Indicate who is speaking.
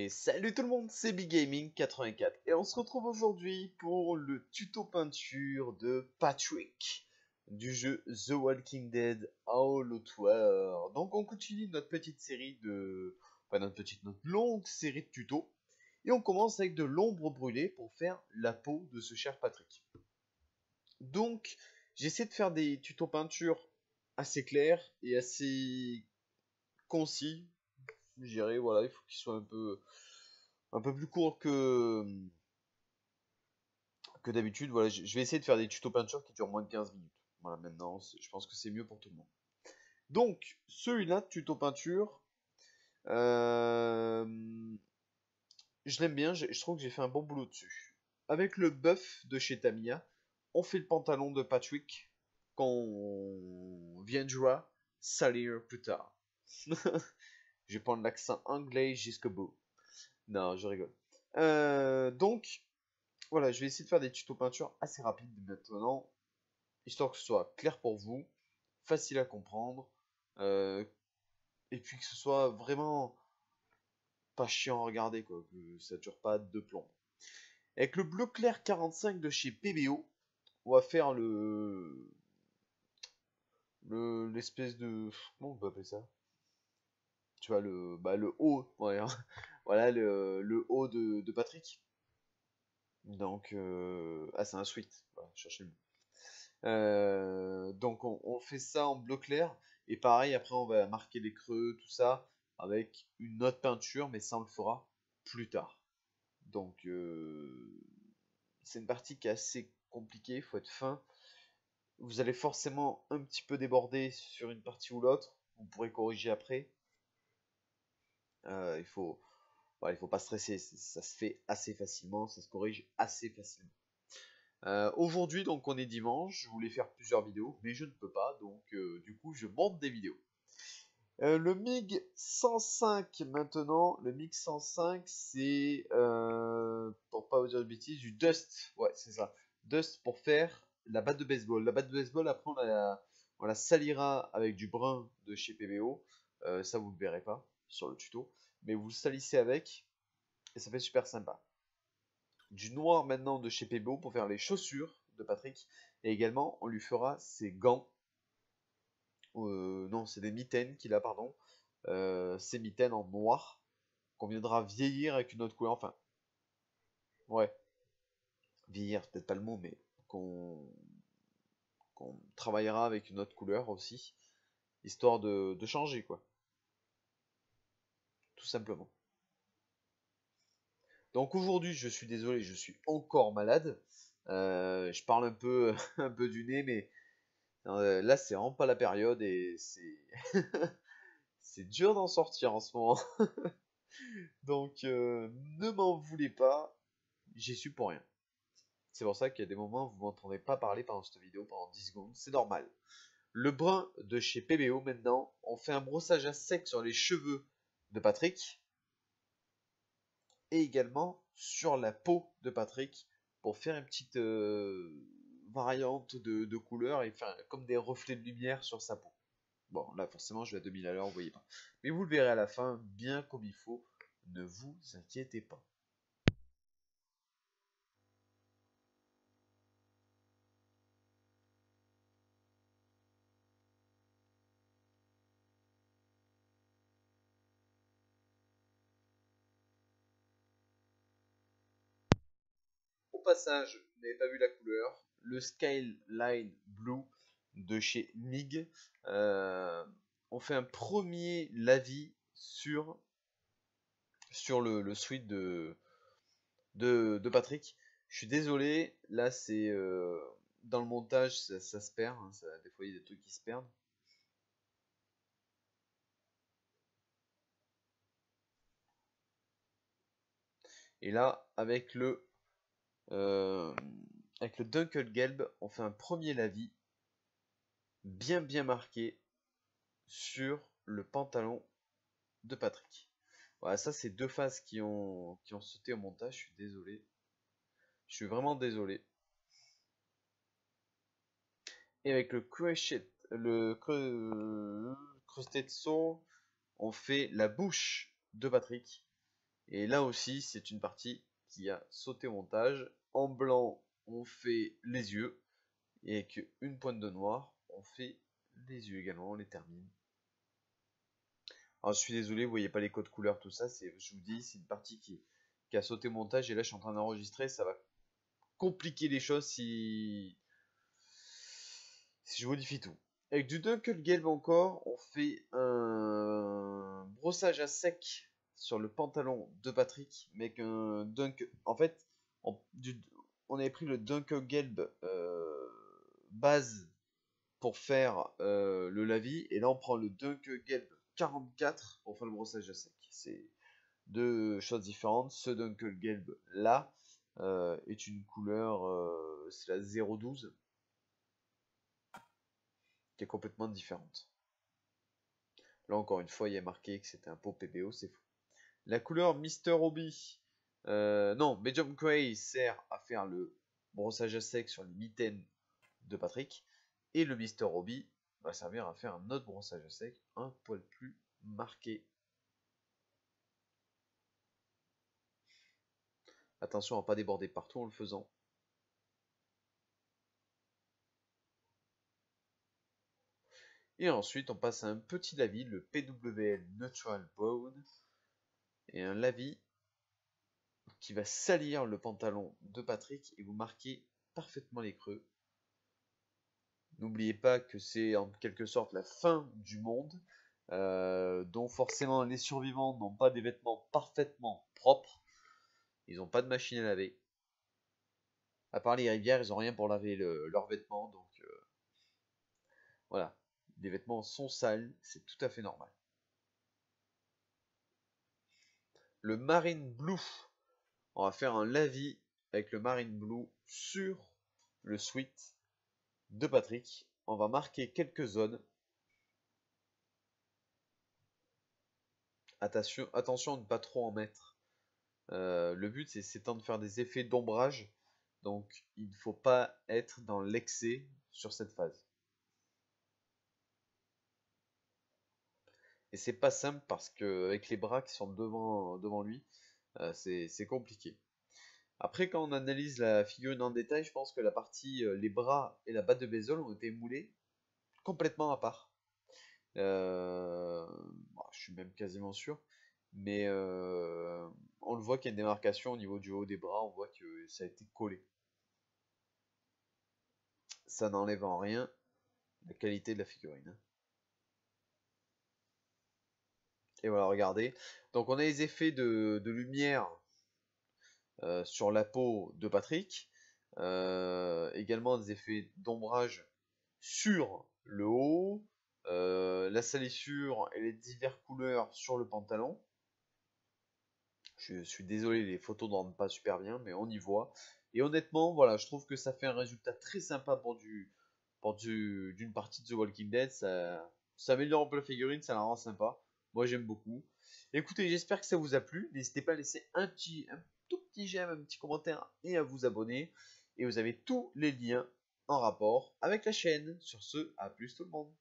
Speaker 1: Et salut tout le monde, c'est BigGaming84 et on se retrouve aujourd'hui pour le tuto peinture de Patrick du jeu The Walking Dead All Outward. Donc on continue notre petite série de... Enfin notre longue série de tutos et on commence avec de l'ombre brûlée pour faire la peau de ce cher Patrick. Donc j'essaie de faire des tutos peinture assez clairs et assez concis. Je dirais, voilà, il faut qu'ils soient un peu plus court que d'habitude. Voilà, je vais essayer de faire des tutos peinture qui durent moins de 15 minutes. Voilà, maintenant, je pense que c'est mieux pour tout le monde. Donc, celui-là, tuto peinture, euh, je l'aime bien, je trouve que j'ai fait un bon boulot dessus. Avec le buff de chez Tamiya, on fait le pantalon de Patrick qu'on viendra salir plus tard. Je vais prendre l'accent anglais jusqu'au bout. Non, je rigole. Donc, voilà, je vais essayer de faire des tutos peinture assez rapides maintenant, histoire que ce soit clair pour vous, facile à comprendre, euh, et puis que ce soit vraiment pas chiant à regarder, quoi, que ça dure pas de plomb. Avec le bleu clair 45 de chez PBO, on va faire l'espèce de... Comment on peut appeler ça? Tu vois, le haut, ouais, hein. Voilà, le haut de Patrick. Donc, ah, c'est un suite, voilà, cherchez le mot. Donc on fait ça en bleu clair. Et pareil, après on va marquer les creux, tout ça, avec une autre peinture, mais ça on le fera plus tard. Donc c'est une partie qui est assez compliquée, il faut être fin. Vous allez forcément un petit peu déborder sur une partie ou l'autre. Vous pourrez corriger après. Il faut, voilà, il faut pas stresser, ça se fait assez facilement, ça se corrige assez facilement. Aujourd'hui, donc on est dimanche, je voulais faire plusieurs vidéos, mais je ne peux pas, donc du coup je monte des vidéos. Le MiG 105 maintenant, le MiG 105 c'est, pour pas vous dire de bêtises, du Dust, ouais c'est ça, Dust pour faire la batte de baseball. La batte de baseball après on la salira avec du brun de chez PBO, ça vous ne le verrez pas sur le tuto, mais vous le salissez avec, et ça fait super sympa. Du noir maintenant de chez PBO pour faire les chaussures de Patrick. Et également, on lui fera ses gants. Non, c'est des mitaines qu'il a, pardon. Ces mitaines en noir qu'on viendra vieillir avec une autre couleur. Enfin, ouais, vieillir, c'est peut-être pas le mot, mais qu'on travaillera avec une autre couleur aussi. Histoire de changer, quoi. Tout simplement. Donc aujourd'hui, je suis désolé, je suis encore malade. Je parle un peu, un peu du nez, mais là, c'est vraiment pas la période et c'est c'est dur d'en sortir en ce moment. Donc, ne m'en voulez pas, j'y suis pour rien. C'est pour ça qu'il y a des moments où vous m'entendrez pas parler pendant cette vidéo pendant 10 secondes, c'est normal. Le brun de chez PBO maintenant, on fait un brossage à sec sur les cheveux de Patrick et également sur la peau de Patrick pour faire une petite variante de couleur et faire comme des reflets de lumière sur sa peau. Bon, là, forcément, je vais à 2000 à l'heure, vous voyez pas. Mais vous le verrez à la fin, bien comme il faut. Ne vous inquiétez pas. Au passage, vous n'avez pas vu la couleur. Le Skyline Blue de chez MiG. On fait un premier lavis sur le suite de Patrick. Je suis désolé, là c'est dans le montage ça se perd, hein, des fois il y a des trucs qui se perdent. Et là euh, avec le Dunkelgelb, on fait un premier lavis bien marqué sur le pantalon de Patrick. Voilà, ça c'est deux phases qui ont sauté au montage, je suis désolé. Je suis vraiment désolé. Et avec le Crusted Soul, on fait la bouche de Patrick. Et là aussi, c'est une partie qui a sauté au montage. En blanc, on fait les yeux. Et avec une pointe de noir, on fait les yeux également, on les termine. Alors je suis désolé, vous voyez pas les codes couleurs, tout ça, je vous dis, c'est une partie qui a sauté au montage. Et là, je suis en train d'enregistrer, ça va compliquer les choses si je modifie tout. Avec du Dunkelgelb encore, on fait un brossage à sec sur le pantalon de Patrick, mais avec un En fait, on avait pris le Dunkelgelb base pour faire le lavis, et là on prend le Dunkelgelb 44 pour faire le brossage à sec. C'est deux choses différentes. Ce Dunkelgelb là est une couleur, c'est la 012, qui est complètement différente. Là encore une fois, il y a marqué que c'était un pot PBO, c'est fou. La couleur Mr. Hobby, non, Medium Gray sert à faire le brossage à sec sur les mitaines de Patrick. Et le Mr. Hobby va servir à faire un autre brossage à sec, un poil plus marqué. Attention à ne pas déborder partout en le faisant. Et ensuite, on passe à un petit lavis, le PWL Neutral Brown. Et un lavis qui va salir le pantalon de Patrick et vous marquer parfaitement les creux. N'oubliez pas que c'est en quelque sorte la fin du monde, dont forcément les survivants n'ont pas des vêtements parfaitement propres. Ils n'ont pas de machine à laver. À part les rivières, ils n'ont rien pour laver leurs vêtements, donc voilà. Les vêtements sont sales, c'est tout à fait normal. Le Marine Blue, on va faire un lavis avec le Marine Blue sur le sweat de Patrick. On va marquer quelques zones. Attention à ne pas trop en mettre. Le but c'est de faire des effets d'ombrage, donc il ne faut pas être dans l'excès sur cette phase. Et c'est pas simple parce que avec les bras qui sont devant lui, c'est compliqué. Après, quand on analyse la figurine en détail, je pense que la partie, les bras et la batte de bezel ont été moulés complètement à part. Je suis même quasiment sûr. Mais on le voit qu'il y a une démarcation au niveau du haut des bras, on voit que ça a été collé. Ça n'enlève en rien la qualité de la figurine. Et voilà, regardez. Donc on a les effets de lumière sur la peau de Patrick. Également des effets d'ombrage sur le haut. La salissure et les diverses couleurs sur le pantalon. Je suis désolé, les photos ne rendent pas super bien, mais on y voit. Et honnêtement, voilà, je trouve que ça fait un résultat très sympa d'une partie de The Walking Dead. Ça améliore un peu la figurine, ça la rend sympa. Moi, j'aime beaucoup. Écoutez, j'espère que ça vous a plu. N'hésitez pas à laisser un tout petit j'aime, un petit commentaire et à vous abonner. Et vous avez tous les liens en rapport avec la chaîne. Sur ce, à plus tout le monde.